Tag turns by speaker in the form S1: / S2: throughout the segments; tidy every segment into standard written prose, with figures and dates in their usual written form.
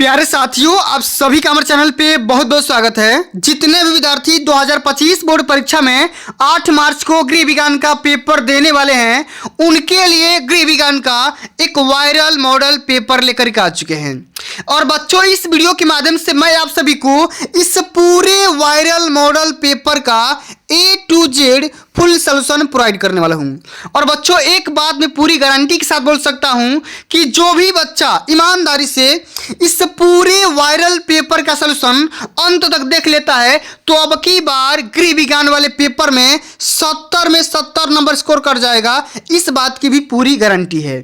S1: प्यारे साथियों, आप सभी का हमारे चैनल पे बहुत बहुत स्वागत है। जितने भी विद्यार्थी 2025 बोर्ड परीक्षा में 8 मार्च को गृह विज्ञान का पेपर देने वाले हैं, उनके लिए गृह विज्ञान का एक वायरल मॉडल पेपर लेकर के आ चुके हैं। और बच्चों, इस वीडियो के माध्यम से मैं आप सभी को इस पूरे वायरल मॉडल पेपर का A to Z full solution provide करने वाला हूं। और बच्चों, एक बात मैं पूरी गारंटी के साथ बोल सकता हूं कि जो भी बच्चा ईमानदारी से इस पूरे वायरल पेपर का सोल्यूशन अंत तक देख लेता है, तो अब की बार गृह विज्ञान वाले पेपर में 70 में 70 नंबर स्कोर कर जाएगा। इस बात की भी पूरी गारंटी है।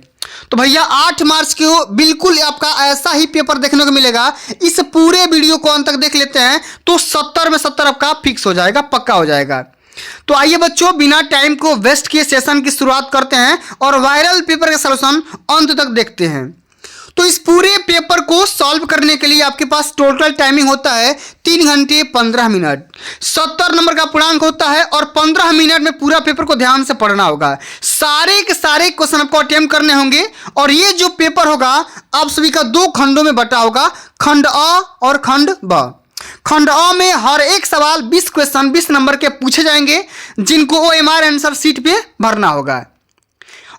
S1: तो भैया 8 मार्च को बिल्कुल आपका ऐसा ही पेपर देखने को मिलेगा। इस पूरे वीडियो को अंत तक देख लेते हैं तो 70 में 70 आपका फिक्स हो जाएगा, पक्का हो जाएगा। तो आइए बच्चों, बिना टाइम को वेस्ट किए सेशन की शुरुआत करते हैं और वायरल पेपर का सॉल्यूशन अंत तक देखते हैं। तो इस पूरे पेपर को सॉल्व करने के लिए आपके पास टोटल टाइमिंग होता है 3 घंटे 15 मिनट। 70 नंबर का पूर्णांक होता है और 15 मिनट में पूरा पेपर को ध्यान से पढ़ना होगा। सारे के सारे क्वेश्चन आपको अटेम्प्ट करने होंगे और ये जो पेपर होगा आप सभी का 2 खंडों में बटा होगा, खंड अ और खंड ब। खंड अ में हर एक सवाल 20 क्वेश्चन 20 नंबर के पूछे जाएंगे, जिनको OMR आंसर शीट पे भरना होगा।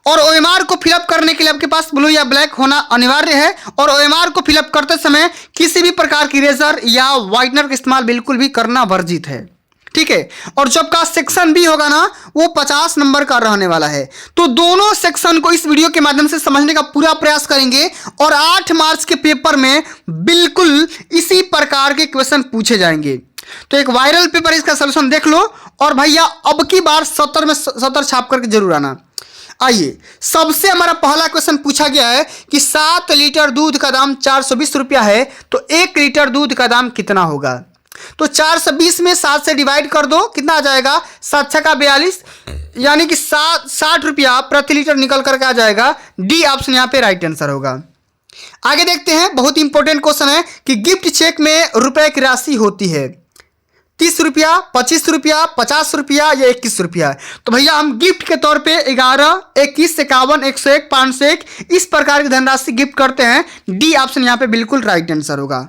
S1: और OMR को फिलअप करने के लिए आपके पास ब्लू या ब्लैक होना अनिवार्य है। और OMR को फिलअप करते समय किसी भी प्रकार की इरेजर या व्हाइटनर का इस्तेमाल बिल्कुल भी करना वर्जित है, ठीक है। और जो आपका सेक्शन बी होगा ना, वो 50 नंबर का रहने वाला है। तो दोनों सेक्शन को इस वीडियो के माध्यम से समझने का पूरा प्रयास करेंगे और 8 मार्च के पेपर में बिल्कुल इसी प्रकार के क्वेश्चन पूछे जाएंगे। तो एक वायरल पेपर, इसका सोल्यूशन देख लो और भैया अब की बार 70 में 70 छाप करके जरूर आना। आइए, सबसे हमारा पहला क्वेश्चन पूछा गया है कि 7 लीटर दूध का दाम 420 रुपया है, तो 1 लीटर दूध का दाम कितना होगा। तो 420 में 7 से डिवाइड कर दो, कितना आ जाएगा, 7 छक्का 42, यानी कि 60 रुपया प्रति लीटर निकल करके आ जाएगा। डी ऑप्शन यहाँ पे राइट आंसर होगा। आगे देखते हैं, बहुत इंपॉर्टेंट क्वेश्चन है कि गिफ्ट चेक में रुपए की राशि होती है 30 रुपया, 25 रुपया, 50 रुपया या 21 रुपया। तो भैया हम गिफ्ट के तौर पे 11, 21, 51, 101, 501 इस प्रकार की धनराशि गिफ्ट करते हैं। डी ऑप्शन यहाँ पे बिल्कुल राइट आंसर होगा।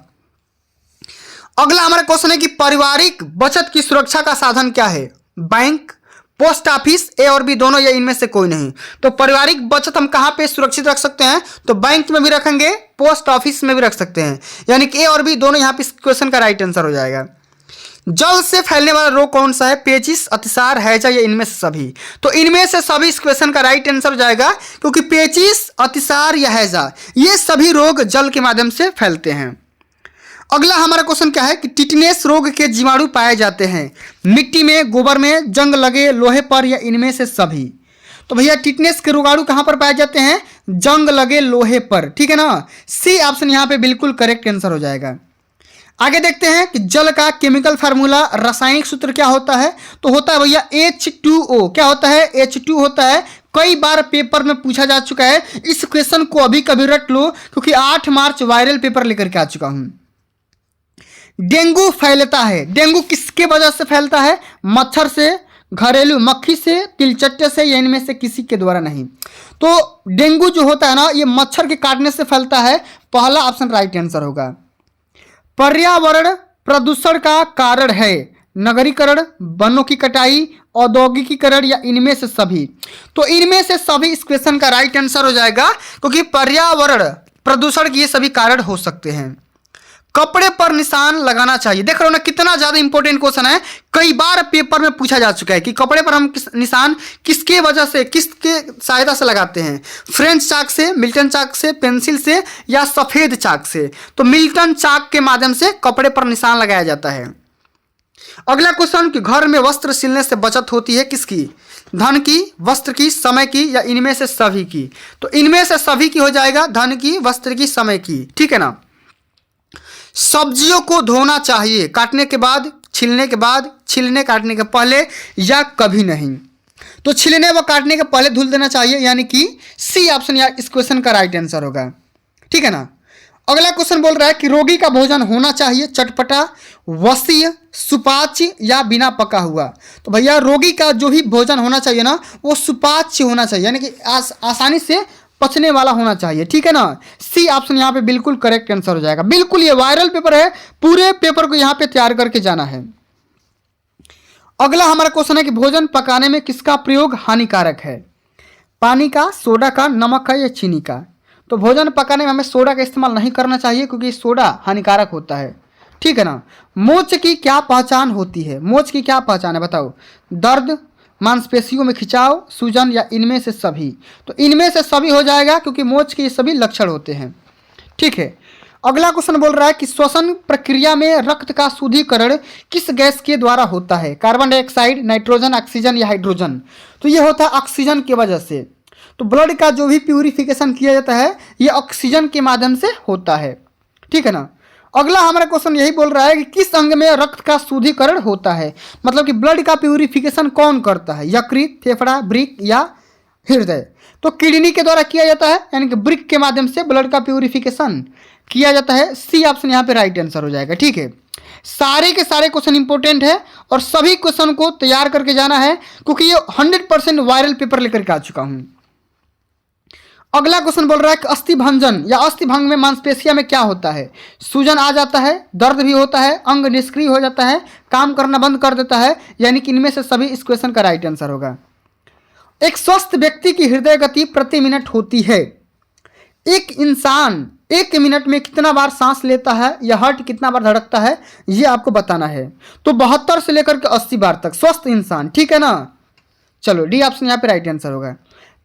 S1: अगला हमारा क्वेश्चन है कि पारिवारिक बचत की सुरक्षा का साधन क्या है। बैंक, पोस्ट ऑफिस, ए और बी दोनों या इनमें से कोई नहीं। तो पारिवारिक बचत हम कहाँ पे सुरक्षित रख सकते हैं, तो बैंक में भी रखेंगे, पोस्ट ऑफिस में भी रख सकते हैं, यानी कि ए और बी दोनों यहाँ पे इस क्वेश्चन का राइट आंसर हो जाएगा। जल से फैलने वाला रोग कौन सा है, पेचिश, अतिसार, हैजा या इनमें से सभी। तो इनमें से सभी इस क्वेश्चन का राइट आंसर हो जाएगा, क्योंकि पेचिश, अतिसार या हैजा ये सभी रोग जल के माध्यम से फैलते हैं। अगला हमारा क्वेश्चन क्या है कि टिटनेस रोग के जीवाणु पाए जाते हैं मिट्टी में, गोबर में, जंग लगे लोहे पर या इनमें से सभी। तो भैया टिटनेस के रोगाणु कहां पर पाए जाते हैं, जंग लगे लोहे पर, ठीक है ना। सी ऑप्शन यहाँ पे बिल्कुल करेक्ट आंसर हो जाएगा। आगे देखते हैं कि जल का केमिकल फार्मूला, रासायनिक सूत्र क्या होता है। तो होता है भैया H2O। क्या होता है, H2 होता है। कई बार पेपर में पूछा जा चुका है, इस क्वेश्चन को अभी कभी रट लो, क्योंकि 8 मार्च वायरल पेपर लेकर के आ चुका हूं। डेंगू फैलता है, डेंगू किसके वजह से फैलता है, मच्छर से, घरेलू मक्खी से, तिलचट्टे से या इनमें से किसी के द्वारा नहीं। तो डेंगू जो होता है ना, ये मच्छर के काटने से फैलता है। पहला ऑप्शन राइट आंसर होगा। पर्यावरण प्रदूषण का कारण है नगरीकरण, वनों की कटाई, औद्योगिकीकरण या इनमें से सभी। तो इनमें से सभी इस क्वेश्चन का राइट आंसर हो जाएगा, क्योंकि पर्यावरण प्रदूषण के ये सभी कारण हो सकते हैं। कपड़े पर निशान लगाना चाहिए, देख रहे हो ना कितना ज्यादा इंपॉर्टेंट क्वेश्चन है। कई बार पेपर में पूछा जा चुका है कि कपड़े पर हम निशान किसके वजह से, किसके सहायता से लगाते हैं, फ्रेंच चाक से, मिल्टन चाक से, पेंसिल से या सफेद चाक से। तो मिल्टन चाक के माध्यम से कपड़े पर निशान लगाया जाता है। अगला क्वेश्चन कि घर में वस्त्र सिलने से बचत होती है किसकी, धन की, वस्त्र की, समय की या इनमें से सभी की। तो इनमें से सभी की हो जाएगा, धन की, वस्त्र की, समय की, ठीक है ना। सब्जियों को धोना चाहिए काटने के बाद, छीलने के बाद, छीलने काटने के पहले या कभी नहीं। तो छीलने व काटने के पहले धुल देना चाहिए, यानी कि सी ऑप्शन या इस क्वेश्चन का राइट आंसर होगा, ठीक है ना। अगला क्वेश्चन बोल रहा है कि रोगी का भोजन होना चाहिए चटपटा, वसीय, सुपाच्य या बिना पका हुआ। तो भैया रोगी का जो भी भोजन होना चाहिए ना, वो सुपाच्य होना चाहिए, यानी कि आसानी से पचने वाला होना चाहिए, ठीक है ना। सी ऑप्शन यहाँ पे बिल्कुल करेक्ट आंसर हो जाएगा। बिल्कुल ये वायरल पेपर है, पूरे पेपर को यहाँ पे तैयार करके जाना है। अगला हमारा क्वेश्चन है कि भोजन पकाने में किसका प्रयोग हानिकारक है? पानी का, सोडा का, नमक का या चीनी का? तो भोजन पकाने में हमें सोडा का इस्तेमाल नहीं करना चाहिए क्योंकि सोडा हानिकारक होता है, ठीक है ना। मोच की क्या पहचान होती है? मोच की क्या पहचान है बताओ? दर्द, मांसपेशियों में खिंचाव, सूजन या इनमें से सभी? तो इनमें से सभी हो जाएगा क्योंकि मोच के ये सभी लक्षण होते हैं, ठीक है। अगला क्वेश्चन बोल रहा है कि श्वसन प्रक्रिया में रक्त का शुद्धिकरण किस गैस के द्वारा होता है? कार्बन डाइऑक्साइड, नाइट्रोजन, ऑक्सीजन या हाइड्रोजन? तो ये होता है ऑक्सीजन की वजह से। तो ब्लड का जो भी प्यूरिफिकेशन किया जाता है ये ऑक्सीजन के माध्यम से होता है, ठीक है ना। अगला हमारा क्वेश्चन यही बोल रहा है कि किस अंग में रक्त का शुद्धिकरण होता है? मतलब कि ब्लड का प्यूरिफिकेशन कौन करता है? यकृत, फेफड़ा, वृक्क या हृदय? तो किडनी के द्वारा किया जाता है, यानी कि वृक्क के माध्यम से ब्लड का प्यूरिफिकेशन किया जाता है। सी ऑप्शन यहाँ पे राइट आंसर हो जाएगा, ठीक है। सारे के सारे क्वेश्चन इंपॉर्टेंट है और सभी क्वेश्चन को तैयार करके जाना है क्योंकि ये 100% वायरल पेपर लेकर के आ चुका हूं। अगला क्वेश्चन बोल रहा है कि अस्थिभंजन या अस्थिभंग में मांसपेशिया में क्या होता है? सूजन आ जाता है, दर्द भी होता है, अंग निष्क्रिय हो जाता है, काम करना बंद कर देता है, यानी कि इनमें से सभी इस क्वेश्चन का राइट आंसर होगा। एक स्वस्थ व्यक्ति की हृदय गति प्रति मिनट होती है। एक इंसान 1 मिनट में कितना बार सांस लेता है या हार्ट कितना बार धड़कता है ये आपको बताना है। तो 72 से लेकर के 80 बार तक स्वस्थ इंसान, ठीक है ना। चलो डी ऑप्शन यहाँ पे राइट आंसर होगा।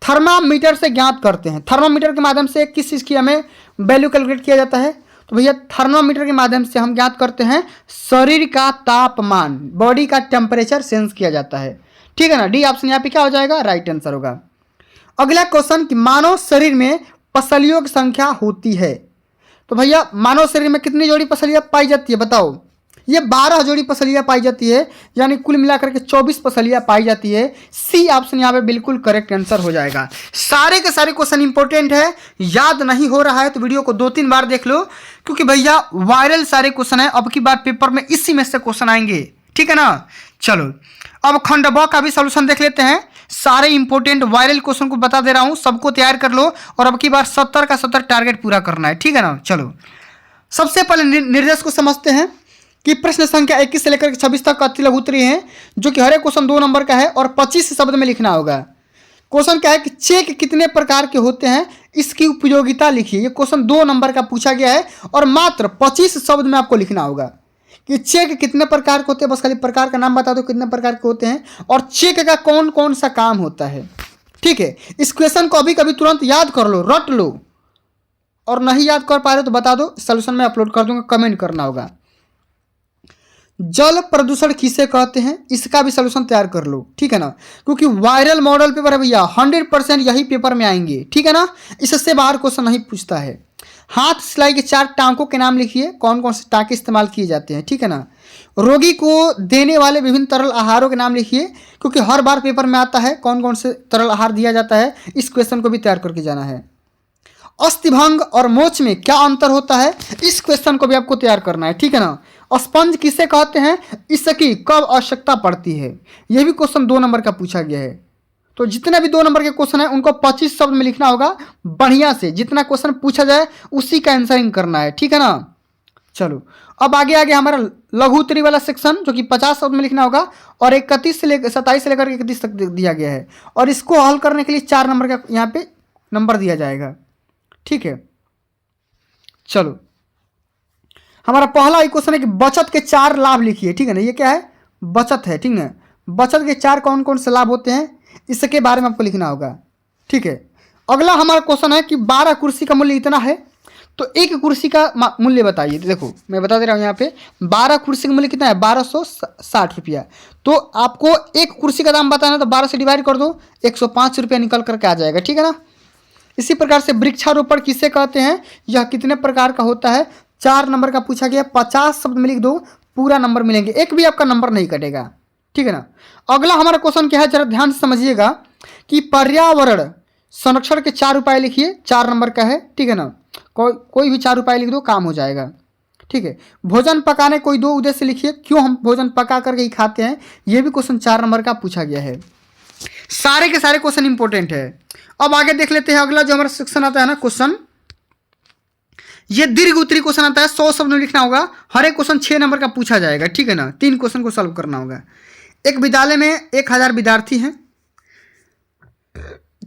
S1: थर्मामीटर से ज्ञात करते हैं, थर्मामीटर के माध्यम से किस चीज़ की हमें वैल्यू कैलकुलेट किया जाता है? तो भैया थर्मामीटर के माध्यम से हम ज्ञात करते हैं शरीर का तापमान, बॉडी का टेम्परेचर सेंस किया जाता है, ठीक है ना। डी ऑप्शन यहाँ पे क्या हो जाएगा? राइट आंसर होगा। अगला क्वेश्चन कि मानव शरीर में पसलियों की संख्या होती है। तो भैया मानव शरीर में कितनी जोड़ी पसलियाँ पाई जाती है बताओ? ये 12 जोड़ी पसलियाँ पाई जाती है, यानी कुल मिलाकर के 24 पसलियाँ पाई जाती है। सी ऑप्शन यहाँ पे बिल्कुल करेक्ट आंसर हो जाएगा। सारे के सारे क्वेश्चन इंपॉर्टेंट है, याद नहीं हो रहा है तो वीडियो को 2-3 बार देख लो क्योंकि भैया वायरल सारे क्वेश्चन है। अब की बार पेपर में इसी में से क्वेश्चन आएंगे, ठीक है ना। चलो अब खंड ब का भी सोल्यूशन देख लेते हैं। सारे इंपॉर्टेंट वायरल क्वेश्चन को बता दे रहा हूं, सबको तैयार कर लो और अब की बार 70 का 70 टारगेट पूरा करना है, ठीक है ना। चलो सबसे पहले निर्देश को समझते हैं कि प्रश्न संख्या 21 से लेकर 26 तक अति लघु उत्तरीय है जो कि हर एक क्वेश्चन 2 नंबर का है और 25 शब्द में लिखना होगा। क्वेश्चन क्या है कि चेक कितने प्रकार के होते हैं, इसकी उपयोगिता लिखिए। ये क्वेश्चन 2 नंबर का पूछा गया है और मात्र 25 शब्द में आपको लिखना होगा कि चेक कितने प्रकार के होते हैं। बस खाली प्रकार का नाम बता दो कितने प्रकार के होते हैं और चेक का कौन कौन सा काम होता है, ठीक है। इस क्वेश्चन को अभी कभी तुरंत याद कर लो, रट लो, और नहीं याद कर पा रहे तो बता दो, सोल्यूशन में अपलोड कर दूंगा, कमेंट करना होगा। जल प्रदूषण किसे कहते हैं, इसका भी सोल्यूशन तैयार कर लो, ठीक है ना, क्योंकि वायरल मॉडल पेपर है भैया, 100% यही पेपर में आएंगे, ठीक है ना। इससे बाहर क्वेश्चन नहीं पूछता है। हाथ सिलाई के 4 टांकों के नाम लिखिए, कौन कौन से टांके इस्तेमाल किए जाते हैं, ठीक है ना। रोगी को देने वाले विभिन्न तरल आहारों के नाम लिखिए, क्योंकि हर बार पेपर में आता है कौन कौन से तरल आहार दिया जाता है। इस क्वेश्चन को भी तैयार करके जाना है। अस्थिभंग और मोच में क्या अंतर होता है, इस क्वेश्चन को भी आपको तैयार करना है, ठीक है ना। स्पंज किसे कहते हैं, इसकी कब आवश्यकता पड़ती है, यह भी क्वेश्चन 2 नंबर का पूछा गया है। तो जितने भी 2 नंबर के क्वेश्चन है उनको 25 शब्द में लिखना होगा, बढ़िया से जितना क्वेश्चन पूछा जाए उसी का आंसरिंग करना है, ठीक है ना। चलो अब आगे आगे हमारा लघु उत्तरी वाला सेक्शन जो कि 50 शब्द में लिखना होगा और 27 से 31 तक दिया गया है और इसको हल करने के लिए 4 नंबर का यहाँ पे नंबर दिया जाएगा, ठीक है। चलो हमारा पहला क्वेश्चन है कि बचत के 4 लाभ लिखिए, ठीक है ना। ये क्या है, बचत है, ठीक है। बचत के 4 कौन कौन से लाभ होते हैं इसके बारे में आपको लिखना होगा, ठीक है। अगला हमारा क्वेश्चन है कि 12 कुर्सी का मूल्य इतना है, तो एक कुर्सी का मूल्य बताइए। देखो मैं बता दे रहा हूँ यहाँ पे 12 कुर्सी का मूल्य कितना है, 1260 रुपया। तो आपको एक कुर्सी का दाम बताना है तो 12 से डिवाइड कर दो, 105 रुपया निकल करके आ जाएगा, ठीक है ना। इसी प्रकार से वृक्षारोपण किसे कहते हैं, यह कितने प्रकार का होता है, 4 नंबर का पूछा गया। 50 शब्द में लिख दो, पूरा नंबर मिलेंगे, एक भी आपका नंबर नहीं कटेगा, ठीक है ना। अगला हमारा क्वेश्चन क्या है, जरा ध्यान से समझिएगा कि पर्यावरण संरक्षण के 4 उपाय लिखिए, 4 नंबर का है, ठीक है ना। कोई भी 4 उपाय लिख दो, काम हो जाएगा, ठीक है। भोजन पकाने कोई 2 उद्देश्य लिखिए, क्यों हम भोजन पका करके ही खाते हैं, यह भी क्वेश्चन 4 नंबर का पूछा गया है। सारे के सारे क्वेश्चन इंपॉर्टेंट है। अब आगे देख लेते हैं अगला जो हमारा सेक्शन आता है ना क्वेश्चन, ये दीर्घ उत्तरी क्वेश्चन आता है। 100 शब्द में लिखना होगा, हर एक क्वेश्चन 6 नंबर का पूछा जाएगा, ठीक है ना। 3 क्वेश्चन को सॉल्व करना होगा। एक विद्यालय में 1000 विद्यार्थी हैं,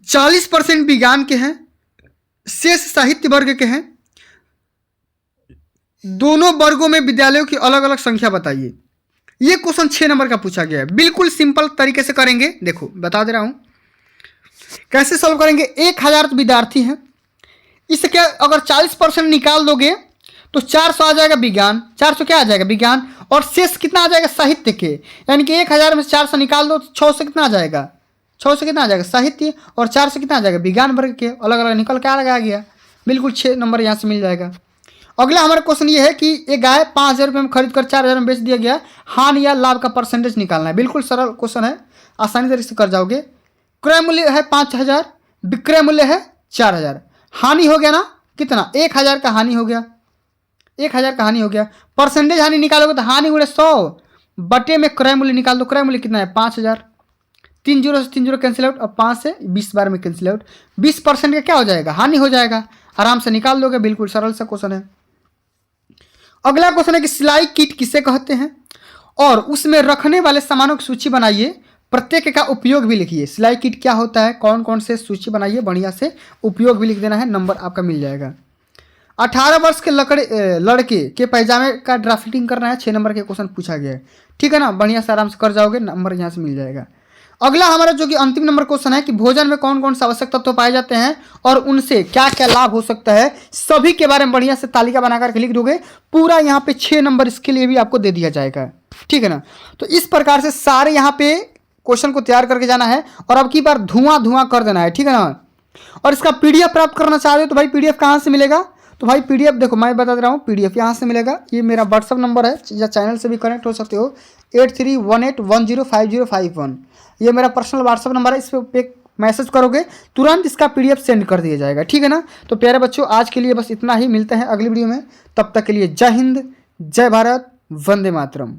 S1: 40% विज्ञान के हैं, शेष साहित्य वर्ग के हैं। दोनों वर्गों में विद्यालयों की अलग अलग संख्या बताइए। ये क्वेश्चन 6 नंबर का पूछा गया है। बिल्कुल सिंपल तरीके से करेंगे, देखो बता दे रहा हूं कैसे सॉल्व करेंगे। 1000 विद्यार्थी हैं, इसके अगर 40% निकाल दोगे तो 400 आ जाएगा विज्ञान, 400 क्या आ जाएगा विज्ञान, और शेष कितना आ जाएगा साहित्य के। यानी कि 1000 में से 400 निकाल दो तो 600 कितना आ जाएगा, 600 कितना आ जाएगा साहित्य, और 400 कितना आ जाएगा विज्ञान वर्ग के। अलग अलग निकल के आ गया, बिल्कुल 6 नंबर यहाँ से मिल जाएगा। अगला हमारा क्वेश्चन ये है कि एक गाय 5000 रुपये में खरीद कर 4000 में बेच दिया गया, हानि या लाभ का परसेंटेज निकालना है। बिल्कुल सरल क्वेश्चन है, आसानी तरीके से कर जाओगे। क्रय मूल्य है 5000, विक्रय मूल्य है 4000, हानि हो गया ना कितना, 1000 का हानि हो गया, 1000 का हानि हो गया। परसेंटेज हानि निकालोगे तो हानि गुणे 100 बटे में क्रय मूल्य निकाल दो। क्रय मूल्य कितना है 5000, 3 जीरो से 3 जीरो कैंसिल आउट, और 5 से 20 बार में कैंसिल आउट। 20% का क्या हो जाएगा, हानि हो जाएगा, आराम से निकाल दोगे। बिल्कुल सरल सा क्वेश्चन है। अगला क्वेश्चन है कि सिलाई किट किसे कहते हैं, और उसमें रखने वाले सामानों की सूची बनाइए, प्रत्येक का उपयोग भी लिखिए। सिलाई किट क्या होता है, कौन कौन से सूची बनाइए, बढ़िया से उपयोग भी लिख देना है, नंबर आपका मिल जाएगा। 18 वर्ष के लड़के के पैजामे का ड्राफ्टिंग करना है, 6 नंबर के क्वेश्चन पूछा गया है, ठीक है ना। बढ़िया से आराम से कर जाओगे, नंबर यहाँ से मिल जाएगा। अगला हमारा जो कि अंतिम नंबर क्वेश्चन है कि भोजन में कौन कौन से आवश्यक तत्व पाए जाते हैं और उनसे क्या क्या लाभ हो सकता है, सभी के बारे में बढ़िया से तालिका बनाकर लिख दोगे। पूरा यहाँ पे 6 नंबर इसके लिए भी आपको दे दिया जाएगा, ठीक है ना। तो इस प्रकार से सारे यहाँ पे क्वेश्चन को तैयार करके जाना है, और अब की बार धुआं कर देना है, ठीक है ना। और इसका पीडीएफ प्राप्त करना चाह रहे हो तो भाई पीडीएफ कहाँ से मिलेगा, तो भाई पीडीएफ देखो मैं बता दे रहा हूँ, पीडीएफ यहाँ से मिलेगा। ये मेरा व्हाट्सअप नंबर है, या चैनल से भी कनेक्ट हो सकते हो, 8318105051। ये मेरा पर्सनल व्हाट्सअप नंबर है, इस पर मैसेज करोगे तुरंत इसका पीडीएफ सेंड कर दिया जाएगा, ठीक है ना। तो प्यारे बच्चों आज के लिए बस इतना ही, मिलते हैं अगली वीडियो में, तब तक के लिए जय हिंद, जय भारत, वंदे मातरम।